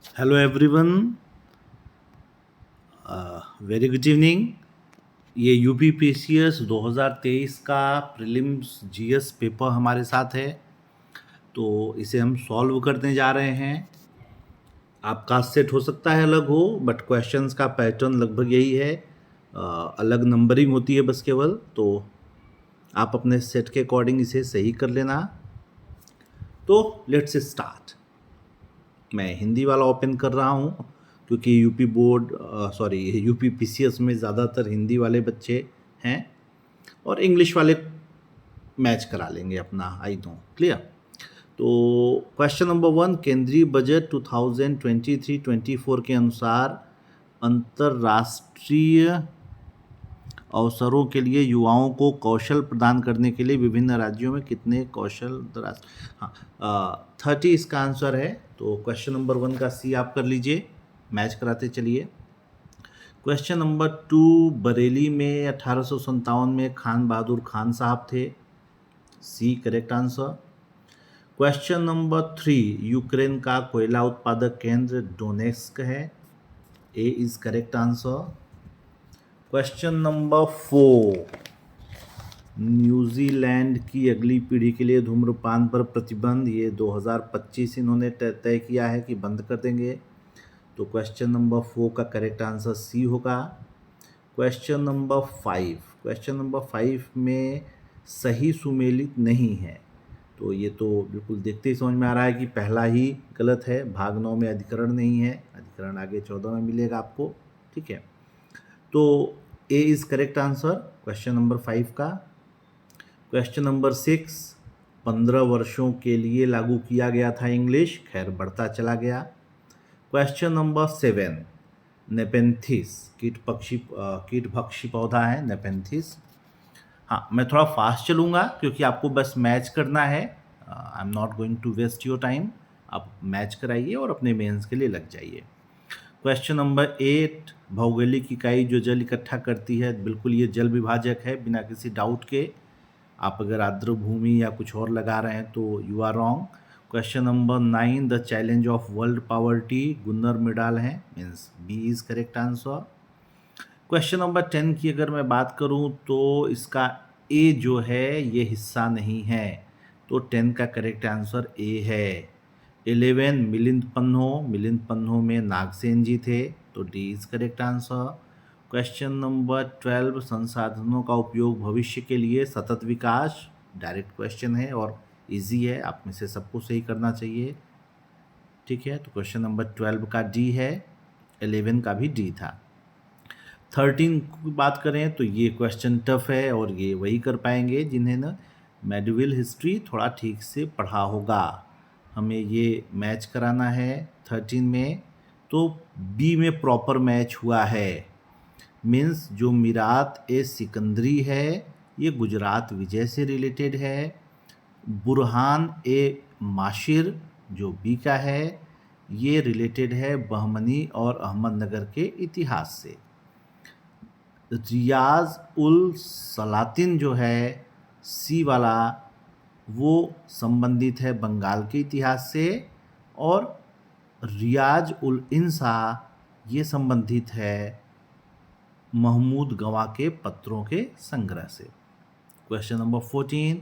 Hello everyone, very good evening. ये UPPCS 2023 का prelims GS paper हमारे साथ है, तो इसे हम सॉल्व करने जा रहे हैं। आपका सेट हो सकता है अलग हो, बट क्वेश्चंस का पैटर्न लगभग यही है। अलग नंबरिंग होती है बस केवल, तो आप अपने सेट के अकॉर्डिंग इसे सही कर लेना। तो लेट्स स्टार्ट। मैं हिंदी वाला ओपन कर रहा हूँ क्योंकि UP board sorry UP PCS में ज़्यादातर हिंदी वाले बच्चे हैं और इंग्लिश वाले मैच करा लेंगे अपना, आई नो क्लियर। तो क्वेश्चन नंबर 1, केंद्रीय बजट 2023-24 के अनुसार अंतर्राष्ट्रीय अवसरों के लिए युवाओं को कौशल प्रदान करने के लिए विभिन्न राज्यों में कितने कौशल हाँ 30 इसका आंसर है। तो क्वेश्चन नंबर 1 का सी आप कर लीजिए, मैच कराते चलिए। क्वेश्चन नंबर 2, बरेली में 1857 में खान बहादुर खान साहब थे, C correct answer. Question number 3, Ukraine का कोयला उत्पादक केंद्र डोनेस्क है, A is correct answer. Question number 4, New Zealand की अगली पीढ़ी के लिए धूम्रपान पर प्रतिबंध, ये 2025 इन्होंने तय किया है कि बंद कर देंगे। तो क्वेश्चन नंबर 4 का करेक्ट आंसर सी होगा। क्वेश्चन नंबर 5 में सही सुमेलित नहीं है, तो ये तो बिल्कुल देखते ही समझ में आ रहा है कि पहला ही गलत है। भाग 9 में अधिकरण नहीं है, अधिकरण आगे 14 में मिलेगा आपको, ठीक है। तो A is correct answer question number 5 का। क्वेश्चन नंबर 6, 15 वर्षों के लिए लागू किया गया था इंग्लिश, खैर बढ़ता चला गया। क्वेश्चन नंबर 7, नेपेंथिस कीट भक्षी पौधा है नेपेंथिस। हाँ, मैं थोड़ा फास्ट चलूँगा क्योंकि आपको बस मैच करना है। I am not going to waste your time. आप मैच कराइए और अपने मेंस के लिए लग जाइए। क्वेश्चन नंबर 8, भौगोलिक इकाई जो जल इकट्ठा करती है, बिल्कुल ये जल विभाजक है बिना किसी डाउट के। आप अगर आर्द्र भूमि या कुछ और लगा रहे हैं तो you are wrong. Question number 9, the challenge of world poverty, Gunnar Myrdal है, means B is correct answer. Question number 10 की अगर मैं बात करूं तो इसका ए जो है ये हिस्सा नहीं है, तो 10 का करेक्ट आंसर ए है। 11, मिलिंद पन्हो में नागसेन जी थे, तो D is correct answer. Question number 12, संसाधनों का उपयोग भविष्य के लिए सतत विकास, डायरेक्ट क्वेश्चन है और इजी है, आप में से सबको सही करना चाहिए, ठीक है। तो क्वेश्चन नंबर 12 का डी है, 11 का भी डी था। 13 की बात करें तो ये क्वेश्चन टफ है और ये वही कर पाएंगे जिन्हें ना मेडिवल हिस्ट्री थोड़ा ठीक से पढ़ा होगा। हमें ये मैच कराना है 13 में, तो बी में प्रॉपर मैच हुआ है। मीन्स जो मीरात ए सिकंदरी है ये गुजरात विजय से रिलेटेड है। बुरहान ए माशिर जो बी का है ये रिलेटेड है बहमनी और अहमदनगर के इतिहास से। रियाज उल सलातिन जो है सी वाला वो संबंधित है बंगाल के इतिहास से, और रियाज उल इंसा ये संबंधित है महमूद गवा के पत्रों के संग्रह से। क्वेश्चन नंबर 14,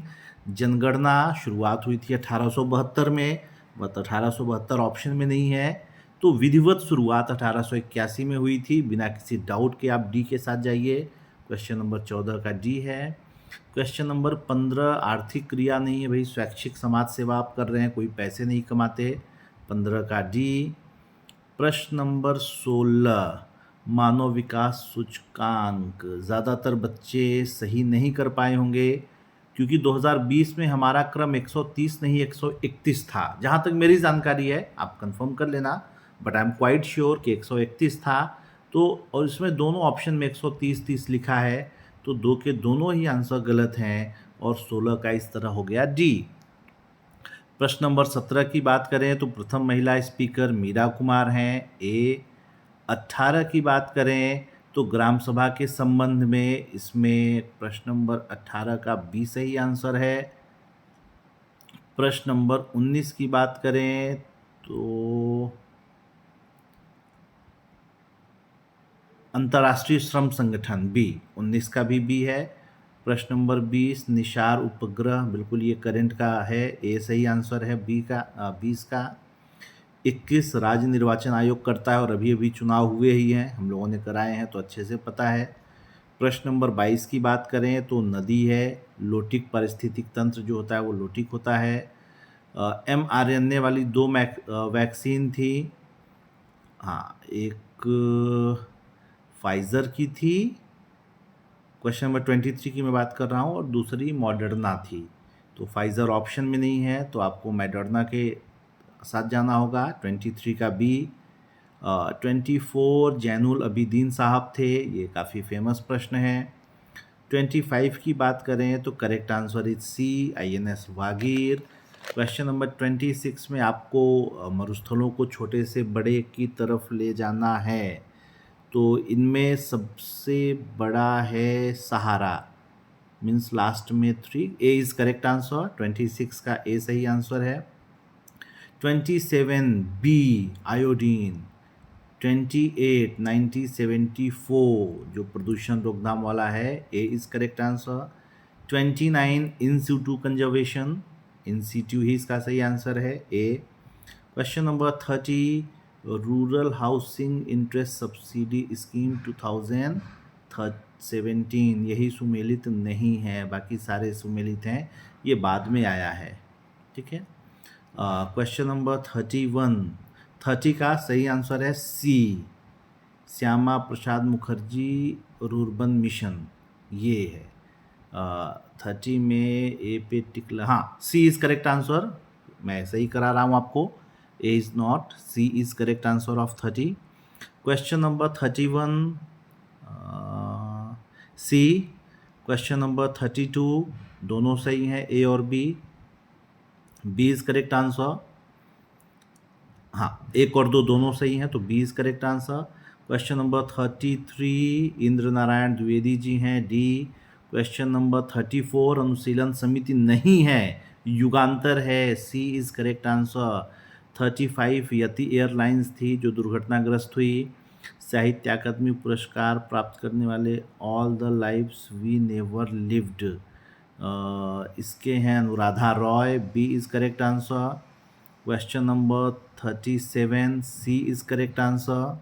जनगणना शुरुआत हुई थी 1872 में, बट 1872 ऑप्शन में नहीं है, तो विधिवत शुरुआत 1881 में हुई थी, बिना किसी डाउट के आप डी के साथ जाइए। क्वेश्चन नंबर 14 का डी है। क्वेश्चन नंबर 15, आर्थिक क्रिया नहीं है भाई, स्वैच्छिक समाज सेवा आप कर रहे हैं, कोई पैसे नहीं कमाते, 15 का डी। प्रश्न नंबर 16, मानव विकास सूचकांक, ज़्यादातर बच्चे सही नहीं कर पाए होंगे क्योंकि 2020 में हमारा क्रम 130 नहीं 131 था, जहाँ तक मेरी जानकारी है, आप कंफर्म कर लेना, but I am quite sure कि 131 था। तो और इसमें दोनों ऑप्शन में 130-30 लिखा है, तो दो के दोनों ही आंसर गलत हैं और 16 का इस तरह हो गया डी। प्रश्न नंबर 17 की बात करें तो प्रथम महिला स्पीकर मीरा कुमार हैं, ए। 18 की बात करें तो ग्राम सभा के संबंध में, इसमें प्रश्न नंबर 18 का बी सही आंसर है। प्रश्न नंबर 19 की बात करें तो अंतर्राष्ट्रीय श्रम संगठन बी, 19 का भी बी है। प्रश्न नंबर 20 निशार उपग्रह, बिल्कुल ये करंट का है, ए सही आंसर है बी का 20 का। 21 राज्य निर्वाचन आयोग करता है और अभी अभी चुनाव हुए ही हैं, हम लोगों ने कराए हैं तो अच्छे से पता है। प्रश्न नंबर 22 की बात करें तो नदी है, लोटिक पारिस्थितिक तंत्र जो होता है वो लोटिक होता है। mRNA वाली 2 वैक्सीन थी, हाँ एक फाइज़र की थी, क्वेश्चन नंबर 23 की मैं बात कर रहा हूँ, और दूसरी मॉडर्ना थी। तो फाइज़र ऑप्शन में नहीं है तो आपको मॉडर्ना के साथ जाना होगा, 23 का बी। 24 जैनुल अबिदीन साहब थे, ये काफ़ी फेमस प्रश्न है। 25 की बात करें तो correct answer is C, INS Vagir. Question number 26 में आपको मरुस्थलों को छोटे से बड़े की तरफ ले जाना है, तो इनमें सबसे बड़ा है सहारा, मीन्स लास्ट में 3, ए इज करेक्ट आंसर, 26 का ए सही आंसर है। 27 बी आयोडीन। 28 1974 जो प्रदूषण रोकथाम वाला है, A is correct answer. 29 in situ conservation, in situ ही इसका सही आंसर है, A. Question number 30 rural housing interest subsidy scheme 2017, यही सुमेलित नहीं है, बाकी सारे सुमेलित हैं, ये बाद में आया है, ठीक है। क्वेश्चन नंबर 30 का सही आंसर है सी, श्यामा प्रसाद मुखर्जी रूर्बन मिशन, ये है 30 में ए पे टिकला, हाँ सी इज करेक्ट आंसर, मैं सही करा रहा हूँ आपको, A is not, C is correct answer of 30। Question number 31 C. Question number 32 दोनों सही हैं, ए और B, B is correct answer, हाँ एक और दो दोनों सही हैं तो B is correct answer. Question number 33 Indra Narayan Dwivedi ji हैं, डी। क्वेश्चन नंबर 34 अनुशीलन समिति नहीं है, युगांतर है, C is correct answer. 35 Yeti Airlines थी जो दुर्घटनाग्रस्त हुई। साहित्य अकादमी पुरस्कार प्राप्त करने वाले all the lives we never lived, इसके हैं Anuradha Roy, B is correct answer. Question number 37 C is correct answer,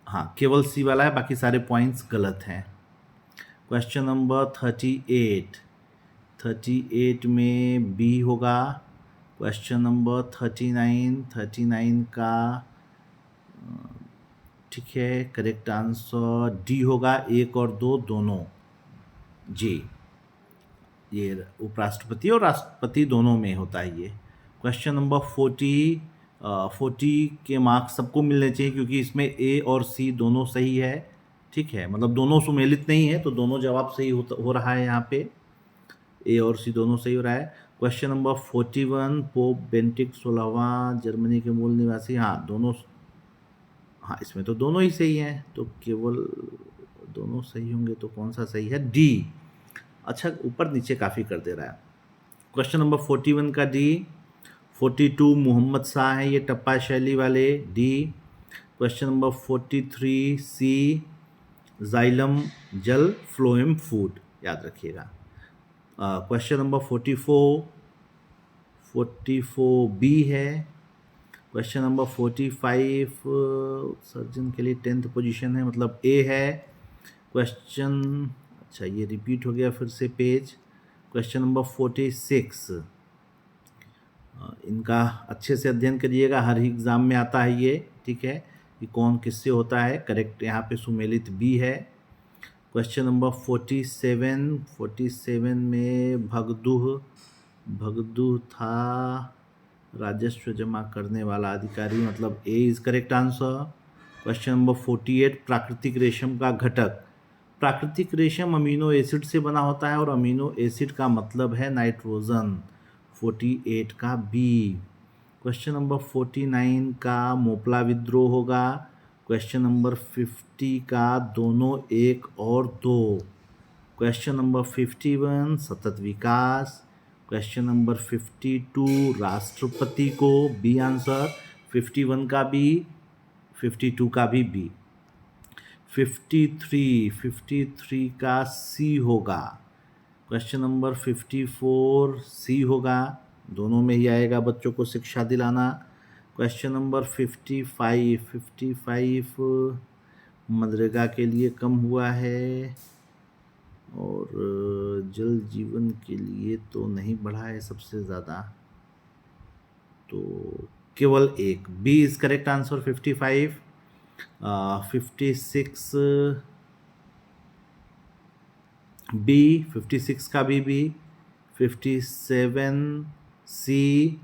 हाँ केवल सी वाला है, बाकी सारे पॉइंट्स गलत हैं। क्वेश्चन नंबर 38 में बी होगा। क्वेश्चन नंबर 39 का ठीक है, करेक्ट आंसर डी होगा, एक और दो दोनों जी, ये उपराष्ट्रपति और राष्ट्रपति दोनों में होता है ये। क्वेश्चन नंबर 40 के मार्क्स सबको मिलने चाहिए क्योंकि इसमें ए और सी दोनों सही है, ठीक है, मतलब दोनों सुमेलित नहीं है तो दोनों जवाब सही हो रहा है, यहाँ पे ए और सी दोनों सही हो रहा है। क्वेश्चन नंबर 41 पोप बेनेडिक्ट 16वां जर्मनी के मूल निवासी, हाँ दोनों, हाँ इसमें तो दोनों ही सही हैं, तो केवल दोनों सही होंगे तो कौन सा सही है, डी। अच्छा ऊपर नीचे काफ़ी कर दे रहा है। क्वेश्चन नंबर 41 का डी। 42 मोहम्मद शाह हैं ये टप्पा शैली वाले, डी। क्वेश्चन नंबर 43 सी जाइलम जल फ्लोएम फूड, याद रखिएगा। क्वेश्चन नंबर 44 बी है। क्वेश्चन नंबर 45 सर्जन के लिए 10th पोजीशन है, मतलब ए है। क्वेश्चन, अच्छा ये रिपीट हो गया फिर से पेज। क्वेश्चन नंबर 46 इनका अच्छे से अध्ययन करिएगा, हर एग्ज़ाम में आता है ये, ठीक है, कि कौन किससे होता है। करेक्ट यहाँ पे सुमेलित बी है। क्वेश्चन नंबर 47 में भगदुह था राजस्व जमा करने वाला अधिकारी, मतलब A is correct answer. Question number 48 प्राकृतिक रेशम का घटक, प्राकृतिक रेशम अमीनो एसिड से बना होता है और अमीनो एसिड का मतलब है नाइट्रोजन, 48 का बी। क्वेश्चन नंबर 49 का मोपला विद्रोह होगा। क्वेश्चन नंबर 50 का दोनों एक और दो। क्वेश्चन नंबर 51 सतत विकास। क्वेश्चन नंबर 52 राष्ट्रपति को, बी आंसर, 51 का बी, 52 का भी बी। 53 का सी होगा। क्वेश्चन नंबर 54 सी होगा, दोनों में ही आएगा बच्चों को शिक्षा दिलाना। क्वेश्चन नंबर 55 मनरेगा के लिए कम हुआ है और जल जीवन के लिए तो नहीं बढ़ा है सबसे ज़्यादा, तो केवल एक B is correct answer. 55 56 B, 56 का बी 57 सी।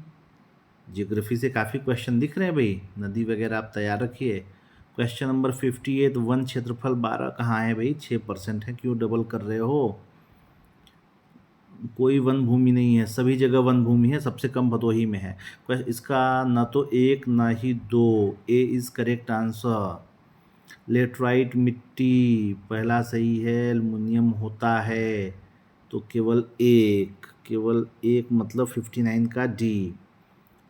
जियोग्राफी से काफ़ी क्वेश्चन दिख रहे हैं भाई, नदी वगैरह आप तैयार रखिए। क्वेश्चन नंबर 58 वन क्षेत्रफल 12 कहाँ है भाई? 6% है, क्यों डबल कर रहे हो? कोई वन भूमि नहीं है, सभी जगह वन भूमि है, सबसे कम भदोही में है। इसका ना तो एक ना ही दो, ए इज करेक्ट आंसर। लेटराइट मिट्टी पहला सही है, एल्युमिनियम होता है, तो केवल एक मतलब 59 का डी।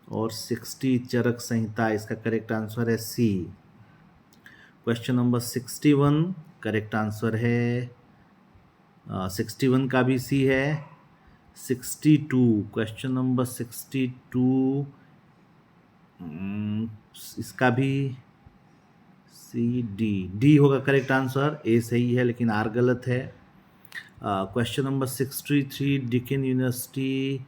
और 60 चरक संहिता, इसका करेक्ट आंसर है सी। क्वेश्चन नंबर 61 करेक्ट आंसर है 61 का भी सी है। 62 क्वेश्चन नंबर 62 इसका भी सी डी होगा करेक्ट आंसर। ए सही है लेकिन आर गलत है। क्वेश्चन नंबर 63 डिकेन यूनिवर्सिटी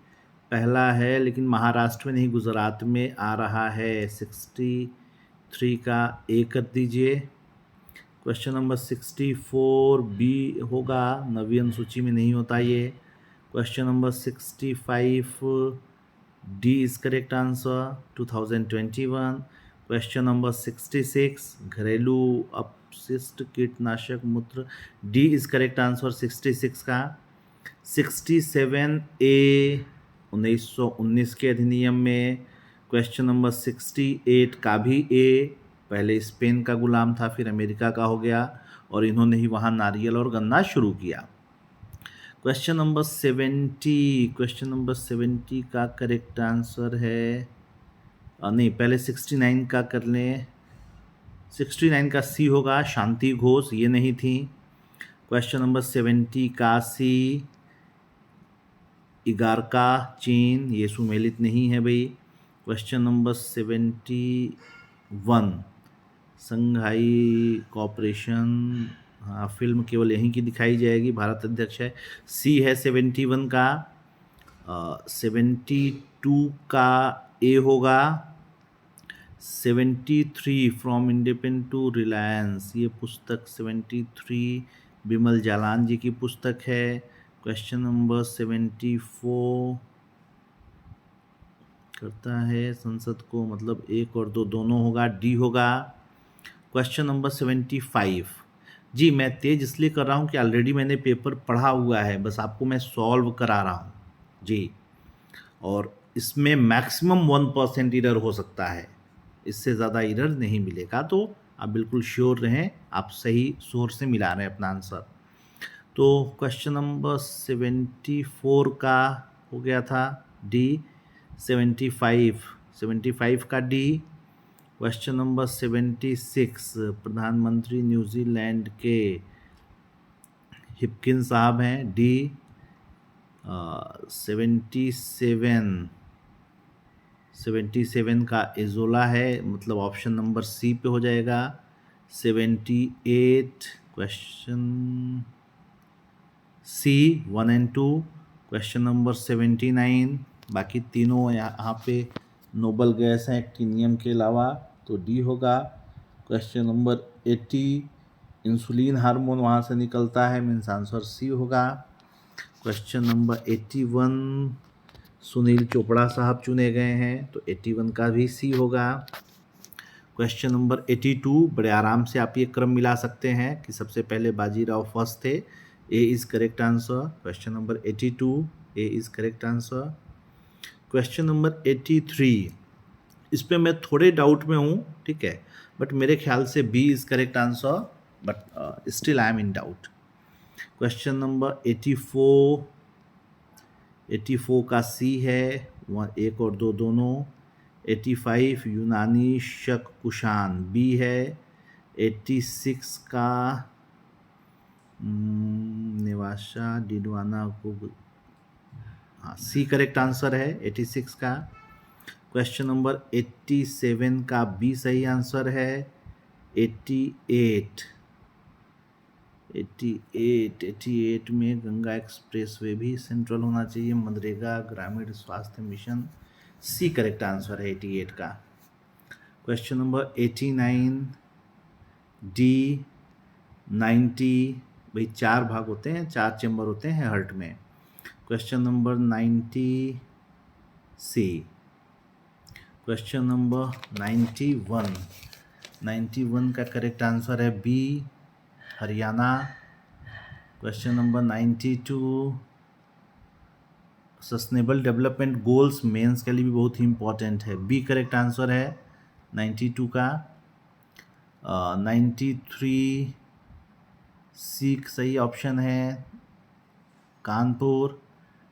पहला है लेकिन महाराष्ट्र में नहीं गुजरात में आ रहा है। 63 का ए कर दीजिए। क्वेश्चन नंबर 64 बी होगा, नवी अनुसूची में नहीं होता ये। Question number 65 D is correct answer 2021। Question number 66 घरेलू अपशिष्ट कीटनाशक मूत्र, डी इज करेक्ट आंसर 66 का। 67 ए 1919 के अधिनियम में। क्वेश्चन नंबर 68 का भी ए, पहले स्पेन का गुलाम था फिर अमेरिका का हो गया और इन्होंने ही वहाँ नारियल और गन्ना शुरू किया। क्वेश्चन नंबर 70 का करेक्ट आंसर है नहीं, पहले 69 का कर लें। 69 का सी होगा, शांति घोष, ये नहीं थी। क्वेश्चन नंबर 70 का सी इगारका चीन, ये सुमेलित नहीं है भाई। क्वेश्चन नंबर 71 संघाई कॉपरेशन, हाँ फिल्म केवल यहीं की दिखाई जाएगी, भारत अध्यक्ष है, सी है 71 का। 72 का ए होगा। 73 फ्रॉम इंडिपेंडेंट टू रिलायंस, ये पुस्तक 73 बिमल जालान जी की पुस्तक है। क्वेश्चन नंबर 74 करता है संसद को, मतलब एक और दो दोनों होगा, डी होगा। क्वेश्चन नंबर 75 जी मैं तेज इसलिए कर रहा हूँ कि ऑलरेडी मैंने पेपर पढ़ा हुआ है, बस आपको मैं सॉल्व करा रहा हूँ जी, और इसमें मैक्सिमम 1% एरर हो सकता है, इससे ज़्यादा एरर नहीं मिलेगा, तो आप बिल्कुल श्योर रहें आप सही सोर्स से मिला रहे हैं अपना आंसर। तो क्वेश्चन नंबर 74 का हो गया था डी। 75 का डी। क्वेश्चन नंबर 76 प्रधानमंत्री न्यूजीलैंड के हिपकिन साहब हैं, डी। 77 का एजोला है, मतलब ऑप्शन नंबर सी पे हो जाएगा। 78 question C 1 and 2। Question number 79 बाकी तीनों यहाँ पे नोबल गैस हैं एक्टिनियम के अलावा, तो डी होगा। क्वेश्चन नंबर 80 इंसुलिन हार्मोन वहाँ से निकलता है, मीन्स आंसर सी होगा। क्वेश्चन नंबर 81 सुनील चोपड़ा साहब चुने गए हैं, तो 81 का भी सी होगा। क्वेश्चन नंबर 82 बड़े आराम से आप ये क्रम मिला सकते हैं कि सबसे पहले बाजीराव फर्स्ट थे, A is correct answer. Question number 82 A is correct answer. Question number 83 इस पे मैं थोड़े डाउट में हूँ, ठीक है, बट मेरे ख्याल से B is correct answer, but still I am in doubt. Question number 84 का सी है, एक और दोनों। 85 यूनानी शक कुषाण, बी है। 86 का निवासा डिडवाना को, हाँ सी करेक्ट आंसर है 86 का। क्वेश्चन नंबर 87 का बी सही आंसर है। 88 में गंगा एक्सप्रेसवे भी सेंट्रल होना चाहिए। मनरेगा ग्रामीण स्वास्थ्य मिशन सी करेक्ट आंसर है 88 का। क्वेश्चन नंबर 89 डी 90, भाई 4 भाग होते हैं, 4 चेंबर होते हैं हार्ट में। Question number 90 C. Question number 91 का करेक्ट आंसर है B Haryana. Question number 92 sustainable development goals mains के लिए भी बहुत ही इंपॉर्टेंट है, बी करेक्ट आंसर है 92 का। 93 सी सही ऑप्शन है कानपुर।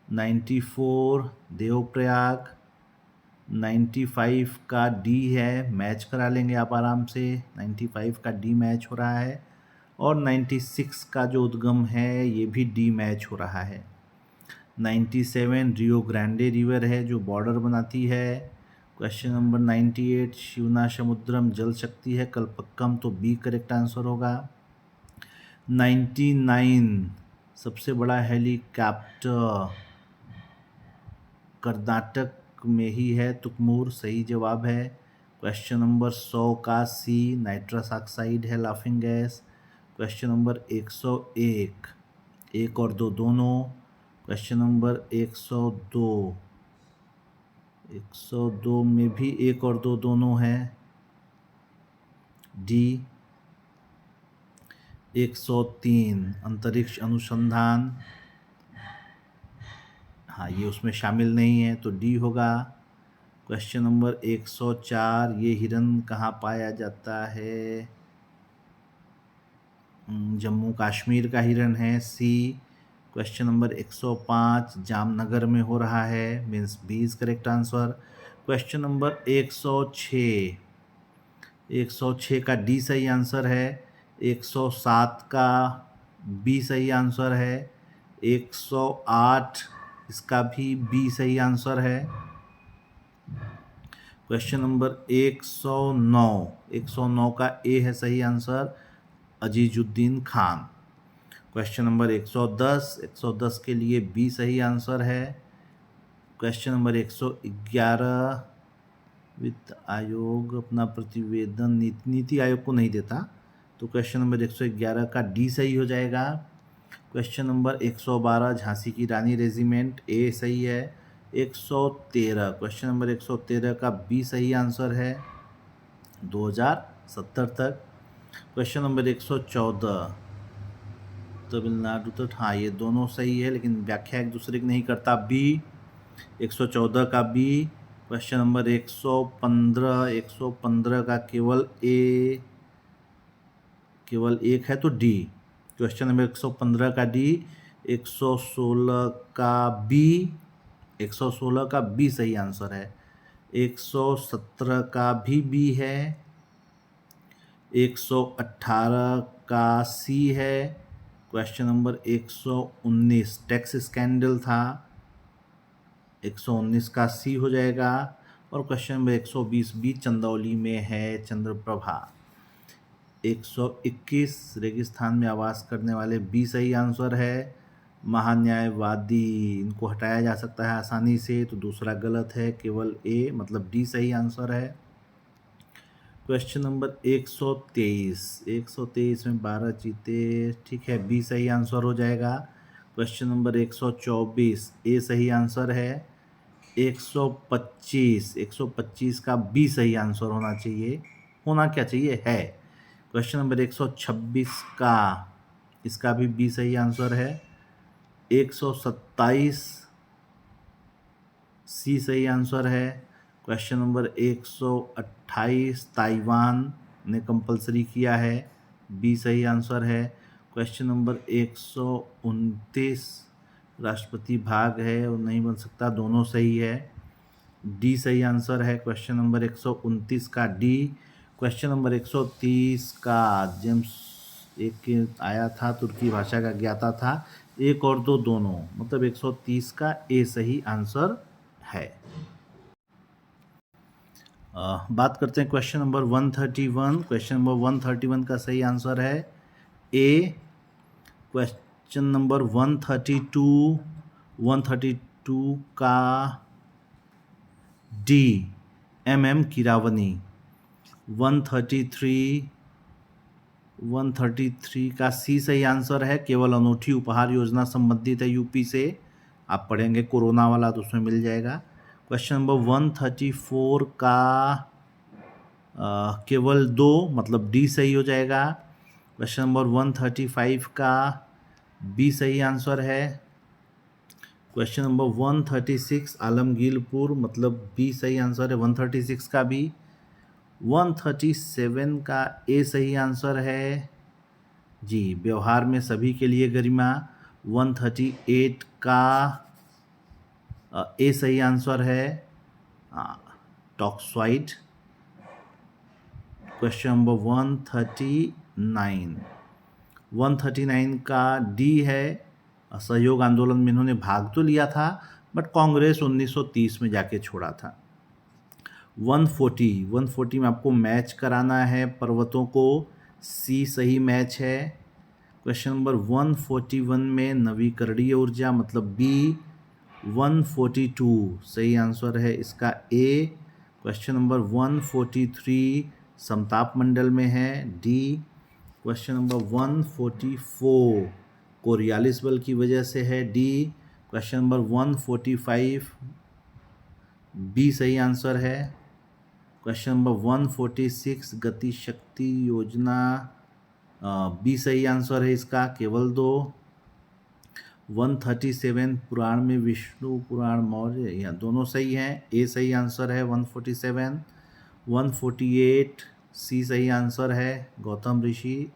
94 देवप्रयाग। 95 का डी है, मैच करा लेंगे आप आराम से, 95 का डी मैच हो रहा है। और 96 का जो उद्गम है ये भी डी मैच हो रहा है। 97 रियो ग्रांडे रिवर है जो बॉर्डर बनाती है। क्वेश्चन नंबर 98 शिवना समुद्रम जल शक्ति है कल्पक्कम, तो बी करेक्ट आंसर होगा। 99 सबसे बड़ा हेलीकॉप्टर कर्नाटक में ही है, तुकमूर सही जवाब है। क्वेश्चन नंबर 100 का सी नाइट्रस ऑक्साइड है लाफिंग गैस। क्वेश्चन नंबर 101 1 और 2 दोनों। क्वेश्चन नंबर 102 में भी 1 और 2 दोनों है, डी। 103 अंतरिक्ष अनुसंधान, हाँ ये उसमें शामिल नहीं है तो डी होगा। क्वेश्चन नंबर 104 ये हिरन कहाँ पाया जाता है, जम्मू कश्मीर का हिरन है, सी। क्वेश्चन नंबर 105 जामनगर में हो रहा है, means B is correct answer. Question number 106 का डी सही आंसर है। 107 का बी सही आंसर है। 108 इसका भी बी सही आंसर है। क्वेश्चन नंबर 109 का ए है सही answer, Azizuddin Khan. Question number 110 के लिए बी सही आंसर है। क्वेश्चन नंबर 111 वित्त आयोग अपना प्रतिवेदन नीति आयोग को नहीं देता, तो क्वेश्चन नंबर 111 का डी सही हो जाएगा। क्वेश्चन नंबर 112 झांसी की रानी रेजिमेंट, ए सही है। 113 क्वेश्चन नंबर 113 का बी सही आंसर है 2070 तक। क्वेश्चन नंबर 114 तमिलनाडु तक, हाँ ये दोनों सही है लेकिन व्याख्या एक दूसरे की नहीं करता, बी। 114 का बी। क्वेश्चन नंबर 115 का केवल एक है तो डी। क्वेश्चन नंबर 115 का डी। 116 का बी, 116 का बी सही आंसर है। 117 का भी बी है। 118 का सी है। क्वेश्चन नंबर 119 टैक्स स्कैंडल था, 119 का सी हो जाएगा। और क्वेश्चन नंबर 120 बी चंदौली में है चंद्रप्रभा। 121 रेगिस्तान में आवास करने वाले बी सही आंसर है। महान्यायवादी इनको हटाया जा सकता है आसानी से, तो दूसरा गलत है, केवल ए मतलब डी सही आंसर है। क्वेश्चन नंबर 123 में 12 चीते, ठीक है, बी सही आंसर हो जाएगा। क्वेश्चन नंबर 124 ए सही आंसर है। 125 का बी सही आंसर होना चाहिए, होना क्या चाहिए है। क्वेश्चन नंबर 126 का इसका भी बी सही आंसर है। 127 सी सही आंसर है। क्वेश्चन नंबर 128 ताइवान ने कंपलसरी किया है, बी सही आंसर है। क्वेश्चन नंबर 129 राष्ट्रपति भाग है और नहीं बन सकता, दोनों सही है, डी सही आंसर है क्वेश्चन नंबर 129 का डी। क्वेश्चन नंबर 130 का जेम्स एक आया था, तुर्की भाषा का ज्ञाता था, एक और दो दोनों, मतलब 130 का ए सही आंसर है। बात करते हैं क्वेश्चन नंबर 131। क्वेश्चन नंबर 131 का सही आंसर है ए। क्वेश्चन नंबर 132 का डी, MM कीरावनी। 133 का सी सही आंसर है, केवल अनूठी उपहार योजना संबंधित है यूपी से। आप पढ़ेंगे कोरोना वाला तो उसमें मिल जाएगा। क्वेश्चन नंबर 134 का केवल दो, मतलब डी सही हो जाएगा। क्वेश्चन नंबर 135 का बी सही आंसर है। क्वेश्चन नंबर 136 आलमगीरपुर, मतलब बी सही आंसर है 136 का भी। 137 का ए सही आंसर है जी, व्यवहार में सभी के लिए गरिमा। 138 का ए सही आंसर है टॉक्साइड। क्वेश्चन नंबर 139 का डी है, असहयोग आंदोलन में इन्होंने भाग तो लिया था बट कांग्रेस 1930 में जाके छोड़ा था। 140 में आपको मैच कराना है पर्वतों को, सी सही मैच है। क्वेश्चन नंबर 141 में नवीकरणीय ऊर्जा, मतलब बी। 142 सही आंसर है इसका ए। क्वेश्चन नंबर 143 समताप मंडल में है, डी। क्वेश्चन नंबर 144 कोरियालिस बल की वजह से है, डी। क्वेश्चन नंबर 145 बी सही आंसर है। क्वेश्चन नंबर 146 गति शक्ति योजना, बी सही आंसर है इसका, केवल दो। 137 पुराण में विष्णु पुराण मौर्य, या दोनों सही हैं, ए सही आंसर है 147। 148 सी सही आंसर है, गौतम ऋषि।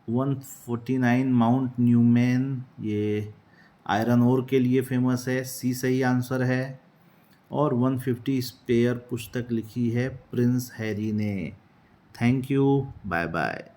149 माउंट न्यूमैन, ये आयरन ओर के लिए फेमस है, सी सही आंसर है। और 150 स्पेयर पुस्तक लिखी है प्रिंस हैरी ने। Thank you, bye bye.